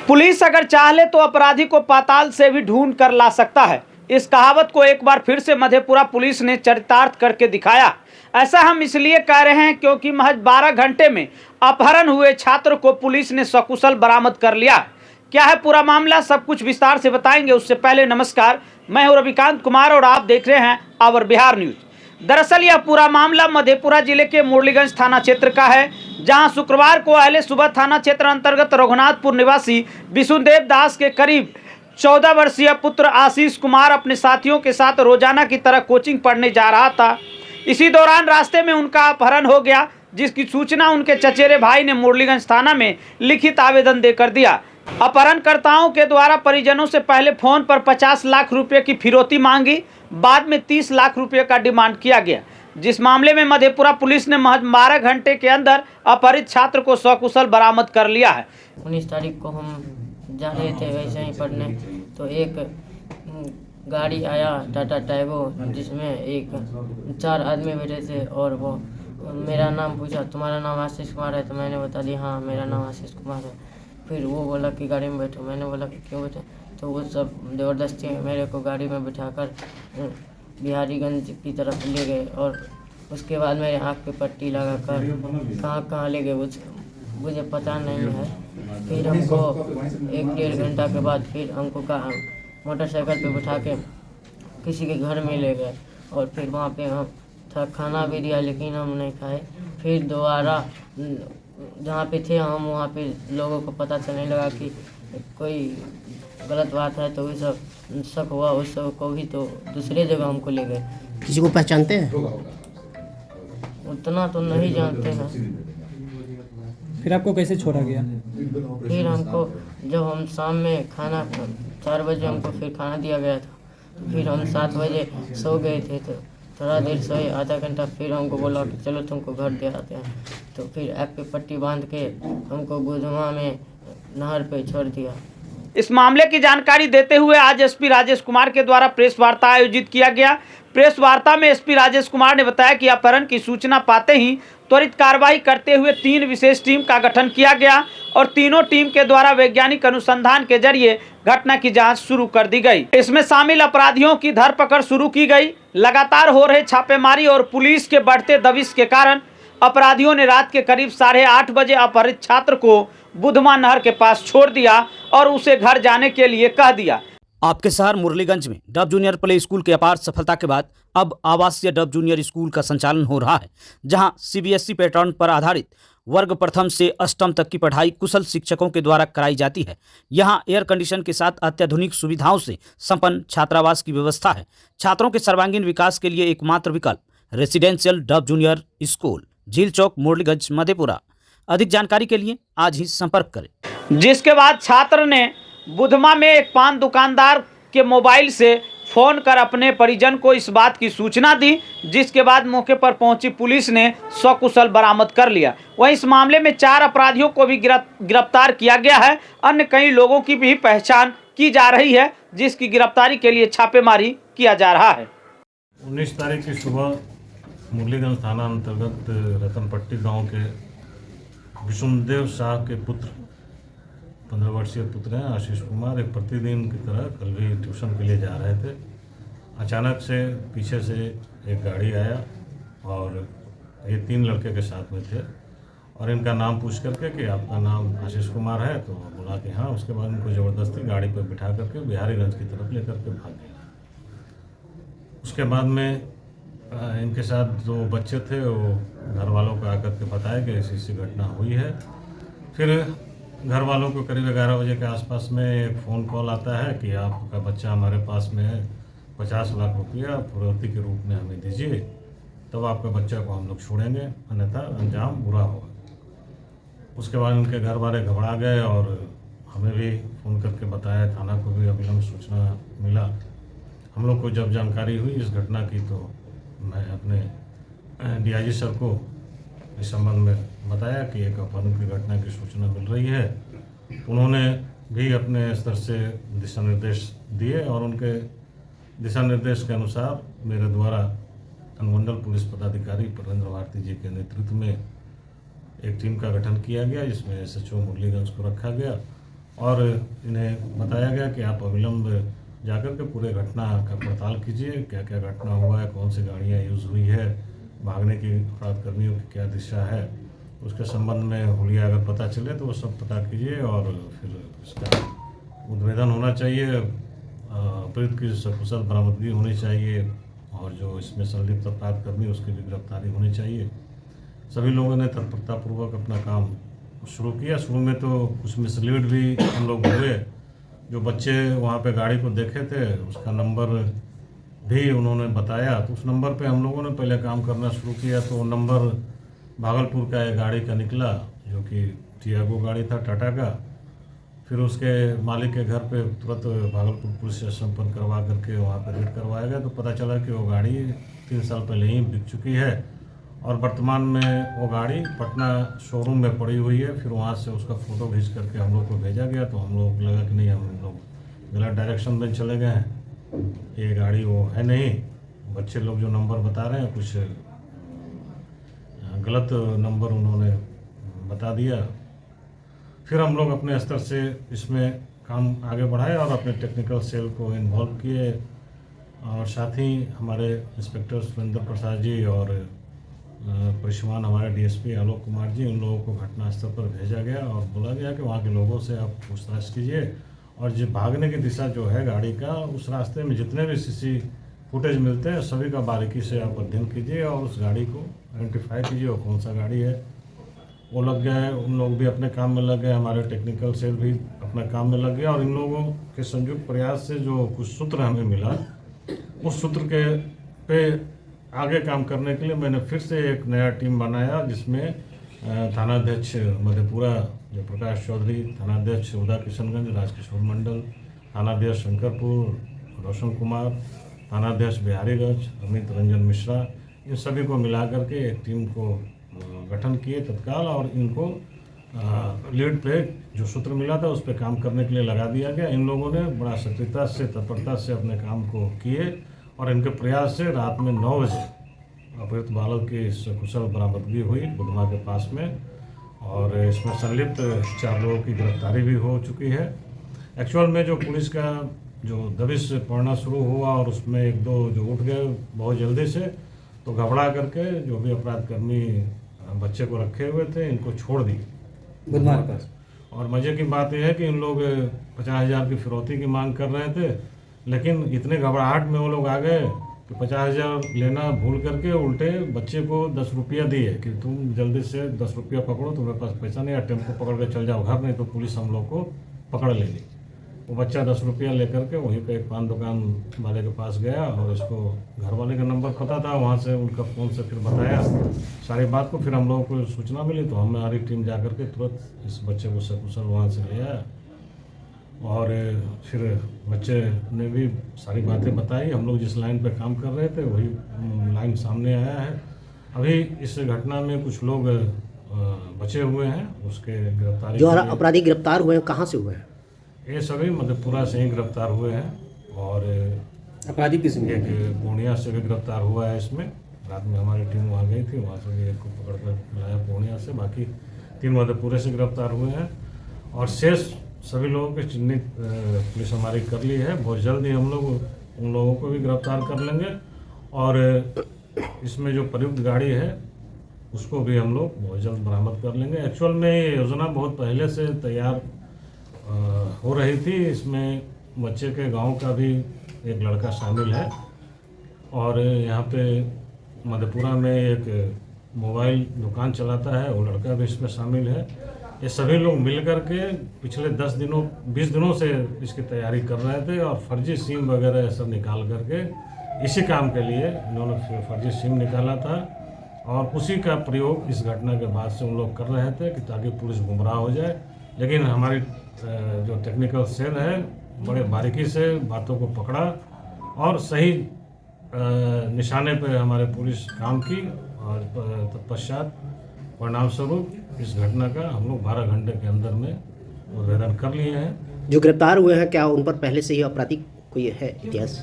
Police अगर चाह ले तो अपराधी को पाताल से भी ढूंढ कर ला सकता है। इस कहावत को एक बार फिर से मधेपुरा पुलिस ने चरितार्थ करके दिखाया। ऐसा हम इसलिए कह रहे हैं क्योंकि महज 12 घंटे में अपहरण हुए छात्र को पुलिस ने सकुशल बरामद कर लिया। क्या है पूरा मामला, सब कुछ विस्तार से बताएंगे। उससे पहले नमस्कार, मैं हूं रविकांत कुमार और आप देख रहे हैं आवर बिहार न्यूज। दरअसल यह पूरा मामला मधेपुरा जिले के मुरलीगंज थाना क्षेत्र का है, जहां शुक्रवार को अहले सुबह थाना क्षेत्र अंतर्गत रघुनाथपुर निवासी विष्णुदेव दास के करीब 14 वर्षीय पुत्र आशीष कुमार अपने साथियों के साथ रोजाना की तरह कोचिंग पढ़ने जा रहा था। इसी दौरान रास्ते में उनका अपहरण हो गया, जिसकी सूचना उनके चचेरे भाई ने मुरलीगंज थाना में लिखित आवेदन देकर दिया। अपहरणकर्ताओं के द्वारा परिजनों से पहले फोन पर 50 लाख रुपए की फिरौती मांगी, बाद में 30 लाख रुपए का डिमांड किया गया। जिस मामले में मधेपुरा पुलिस ने महज 12 घंटे के अंदर अपहरित छात्र को सकुशल बरामद कर लिया है। 19 तारीख को हम जा रहे थे वैसे ही पढ़ने, तो एक गाड़ी आया टाटा टैगो, जिसमें एक 4 आदमी बैठे थे और वो मेरा नाम पूछा, तुम्हारा नाम आशीष कुमार है? तो मैंने बता दिया हाँ मेरा नाम आशीष कुमार है। फिर वो बोला कि गाड़ी में बैठो, मैंने बोला कि क्यों बैठे? तो वो सब ज़बरदस्ती मेरे को गाड़ी में बिठाकर बिहारीगंज की तरफ ले गए और उसके बाद मेरे आँख पे पट्टी लगाकर कहाँ ले गए मुझे पता नहीं है। फिर हमको 1-1.5 घंटा के बाद फिर हमको मोटरसाइकिल पे बिठा के किसी के घर में ले गए और फिर वहाँ पे हम खाना भी दिया, लेकिन हम नहीं खाए। फिर दोबारा जहाँ पे थे हम, वहाँ पे लोगों को पता चलने लगा कि कोई गलत बात है, तो वो सब शक हुआ उस सब को भी, तो दूसरे जगह हमको ले गए। किसी को पहचानते हैं? उतना तो नहीं जानते हैं। फिर आपको कैसे छोड़ा गया? फिर हमको जब हम शाम में खाना 4 बजे हमको फिर खाना दिया गया था, तो फिर हम 7 बजे सो गए थे, तो थोड़ा देर सोए, आधा घंटा, फिर हमको बोला कि चलो तुमको घर दे आते हैं। तो फिर ऐप पे पट्टी बांध के हमको बुधमा में नहर पे छोड़ दिया। इस मामले की जानकारी देते हुए आज एसपी राजेश कुमार के द्वारा प्रेस वार्ता आयोजित किया गया। प्रेस वार्ता में एसपी राजेश कुमार ने बताया कि अपहरण की सूचना पाते ही त्वरित कार्रवाई करते हुए 3 विशेष टीम का गठन किया गया और तीनों टीम के द्वारा वैज्ञानिक अनुसंधान के जरिए घटना की जांच शुरू कर दी गई। इसमें शामिल अपराधियों की धरपकड़ शुरू की गई। लगातार हो रहे छापेमारी और पुलिस के बढ़ते दबिश के कारण अपराधियों ने रात के करीब 8:30 बजे अपहरित छात्र को बुधमा नहर के पास छोड़ दिया और उसे घर जाने के लिए कह दिया। आपके शहर मुरलीगंज में डब जूनियर प्ले स्कूल के अपार सफलता के बाद अब आवासीय डब जूनियर स्कूल का संचालन हो रहा है, जहां सीबीएसई पैटर्न पर आधारित वर्ग प्रथम से अष्टम तक की पढ़ाई कुशल शिक्षकों के द्वारा कराई जाती है। यहां एयर कंडीशन के साथ अत्याधुनिक सुविधाओं से संपन्न छात्रावास की व्यवस्था है। छात्रों के सर्वांगीण विकास के लिए एकमात्र विकल्प रेसिडेंशियल डब जूनियर स्कूल, झील चौक, मुरलीगंज, मधेपुरा। अधिक जानकारी के लिए आज ही संपर्क करें। जिसके बाद छात्र ने बुधमा में एक पान दुकानदार के मोबाइल से फोन कर अपने परिजन को इस बात की सूचना दी, जिसके बाद मौके पर पहुंची पुलिस ने सकुशल बरामद कर लिया। वहीं इस मामले में 4 अपराधियों को भी गिरफ्तार किया गया है। अन्य कई लोगों की भी पहचान की जा रही है, जिसकी गिरफ्तारी के लिए छापेमारी किया जा रहा है। 19 तारीख की सुबह मुरलीगंज थाना अंतर्गत रतनपट्टी गांव के विष्णुदेव शाह के पुत्र 15 वर्षीय पुत्र हैं आशीष कुमार, एक प्रतिदिन की तरह कल भी ट्यूशन के लिए जा रहे थे। अचानक से पीछे से एक गाड़ी आया और ये 3 लड़के के साथ में थे और इनका नाम पूछ करके कि आपका नाम आशीष कुमार है, तो बोला कि हाँ। उसके बाद इनको ज़बरदस्ती गाड़ी पर बिठा करके बिहारीगंज की तरफ लेकर के भाग गया। उसके बाद में इनके साथ जो बच्चे थे वो घर वालों को आकर के बताया कि ऐसी घटना हुई है। फिर घर वालों को करीब 11 बजे के आसपास में एक फ़ोन कॉल आता है कि आपका बच्चा हमारे पास में है, 50 लाख रुपया फिरौती के रूप में हमें दीजिए, तब आपके बच्चे को हम लोग छोड़ेंगे, अन्यथा अंजाम बुरा होगा। उसके बाद उनके घर वाले घबरा गए और हमें भी फ़ोन करके बताया, थाना को भी अविलंब सूचना मिला। हम लोग को जब जानकारी हुई इस घटना की, तो मैं अपने डीआईजी सर को इस संबंध में बताया कि एक अपहरण की घटना की सूचना मिल रही है। उन्होंने भी अपने स्तर से दिशा निर्देश दिए और उनके दिशा निर्देश के अनुसार मेरे द्वारा अनुमंडल पुलिस पदाधिकारी परवेंद्र भारती जी के नेतृत्व में एक टीम का गठन किया गया, जिसमें एसएचओ मुरलीगंज को रखा गया और इन्हें बताया गया कि आप अविलंब जाकर के पूरे घटना का पड़ताल कीजिए, क्या क्या घटना हुआ है, कौन सी गाड़ियाँ यूज़ हुई है, भागने की अपराधकर्मियों की क्या दिशा है, उसके संबंध में हुलिया अगर पता चले तो वो सब पता कीजिए और फिर इसका उद्भेदन होना चाहिए, पीड़ित की सकुशल बरामदगी होनी चाहिए और जो इसमें संलिप्त अपराधकर्मी उसकी भी गिरफ्तारी होनी चाहिए। सभी लोगों ने तत्परतापूर्वक अपना काम शुरू किया। शुरू में तो कुछ मिसलीड भी हम लोग हुए। जो बच्चे वहाँ पे गाड़ी को देखे थे उसका नंबर भी उन्होंने बताया, तो उस नंबर पे हम लोगों ने पहले काम करना शुरू किया। तो नंबर भागलपुर का एक गाड़ी का निकला जो कि टियागो गाड़ी था टाटा का। फिर उसके मालिक के घर पे तुरंत भागलपुर पुलिस से संपर्क करवा करके वहाँ पर रेड करवाया गया, तो पता चला कि वो गाड़ी 3 साल पहले ही बिक चुकी है और वर्तमान में वो गाड़ी पटना शोरूम में पड़ी हुई है। फिर वहाँ से उसका फ़ोटो खींच करके हम लोग को भेजा गया, तो हम लोग लगा कि नहीं, हम लोग गलत डायरेक्शन में चले गए हैं, ये गाड़ी वो है नहीं। बच्चे लोग जो नंबर बता रहे हैं कुछ गलत नंबर उन्होंने बता दिया। फिर हम लोग अपने स्तर से इसमें काम आगे बढ़ाए और अपने टेक्निकल सेल को इन्वॉल्व किए और साथ ही हमारे इंस्पेक्टर सुरेंद्र प्रसाद जी और परिश्रमान हमारे डीएसपी आलोक कुमार जी, उन लोगों को घटनास्थल पर भेजा गया और बोला गया कि वहाँ के लोगों से आप पूछताछ कीजिए और जो भागने की दिशा जो है गाड़ी का, उस रास्ते में जितने भी सीसी फुटेज मिलते हैं सभी का बारीकी से आप अध्ययन कीजिए और उस गाड़ी को आइडेंटिफाई कीजिए वो कौन सा गाड़ी है। वो लग गए, उन लोग भी अपने काम में लग गए, हमारे टेक्निकल सेल भी अपने काम में लग गया और इन लोगों के संयुक्त प्रयास से जो कुछ सूत्र हमें मिला, उस सूत्र के पे आगे काम करने के लिए मैंने फिर से एक नया टीम बनाया जिसमें थानाध्यक्ष मधेपुरा जो प्रकाश चौधरी, थानाध्यक्ष उदा किशनगंज राजकिशोर मंडल, थानाध्यक्ष शंकरपुर रोशन कुमार, थानाध्यक्ष बिहारीगंज अमित रंजन मिश्रा, इन सभी को मिला करके एक टीम को गठन किए तत्काल और इनको लीड पे जो सूत्र मिला था उस पर काम करने के लिए लगा दिया गया। इन लोगों ने बड़ा सक्रियता से तत्परता से अपने काम को किए और इनके प्रयास से रात में 9 बजे अपहृत बालक की सकुशल बरामदगी हुई बुधमा के पास में और इसमें संलिप्त 4 लोगों की गिरफ्तारी भी हो चुकी है। एक्चुअल में जो पुलिस का जो दबिश पड़ना शुरू हुआ और उसमें 1-2 जो उठ गए बहुत जल्दी से, तो घबरा करके जो भी अपराधकर्मी बच्चे को रखे हुए थे इनको छोड़ दिए बुधवार पास। और मज़े की बात यह है कि इन लोग 50,000 की फिरौती की मांग कर रहे थे, लेकिन इतने घबराहट में वो लोग आ गए कि 50,000 लेना भूल करके उल्टे बच्चे को 10 रुपया दिए कि तुम जल्दी से 10 रुपया पकड़ो, तुम्हारे पास पैसा नहीं है, टेम्पो पकड़ के चल जाओ घर, नहीं तो पुलिस हम लोग को पकड़ लेगी। वो बच्चा 10 रुपया लेकर के वहीं पे एक पान दुकान वाले के पास गया और इसको घर वाले का नंबर पता था, वहाँ से उनका फ़ोन से फिर बताया सारी बात को। फिर हम लोगों को सूचना मिली तो हमारी टीम जा कर के तुरंत इस बच्चे को सकुशल वहाँ से ले आया और फिर बच्चे ने भी सारी बातें बताई। हम लोग जिस लाइन पे काम कर रहे थे वही लाइन सामने आया है। अभी इस घटना में कुछ लोग बचे हुए हैं, उसके गिरफ्तारी जो अपराधी गिरफ्तार हुए हैं कहाँ से हुए हैं? ये सभी मधेपुरा से ही गिरफ्तार हुए हैं और अपराधी किस एक पूर्णिया से भी गिरफ्तार हुआ है। इसमें रात में हमारी टीम वहाँ गई थी, वहाँ से भी एक को पकड़ कर लाया पूर्णिया से, बाकी 3 मधेपुरे से गिरफ्तार हुए हैं और शेष सभी लोगों की चिन्हित पुलिस हमारी कर ली है। बहुत जल्द ही हम लोग उन लोगों को भी गिरफ्तार कर लेंगे और इसमें जो प्रयुक्त गाड़ी है उसको भी हम लोग बहुत जल्द बरामद कर लेंगे। एक्चुअल में ये योजना बहुत पहले से तैयार हो रही थी। इसमें बच्चे के गांव का भी एक लड़का शामिल है और यहाँ पे मधेपुरा में एक मोबाइल दुकान चलाता है, वो लड़का भी इसमें शामिल है। ये सभी लोग मिलकर के पिछले 20 दिनों से इसकी तैयारी कर रहे थे और फर्जी सिम वगैरह सब निकाल करके इसी काम के लिए इन्होंने फर्जी सिम निकाला था और उसी का प्रयोग इस घटना के बाद से उन लोग कर रहे थे कि ताकि पुलिस गुमराह हो जाए। लेकिन हमारी जो टेक्निकल सेल है बड़े बारीकी से बातों को पकड़ा और सही निशाने पर हमारे पुलिस काम की और तत्पश्चात परिणाम स्वरूप इस घटना का हम लोग 12 घंटे के अंदर में उद्भेदन कर लिए हैं। जो गिरफ्तार हुए हैं क्या उन पर पहले से ही आपराधिक कोई है इतिहास?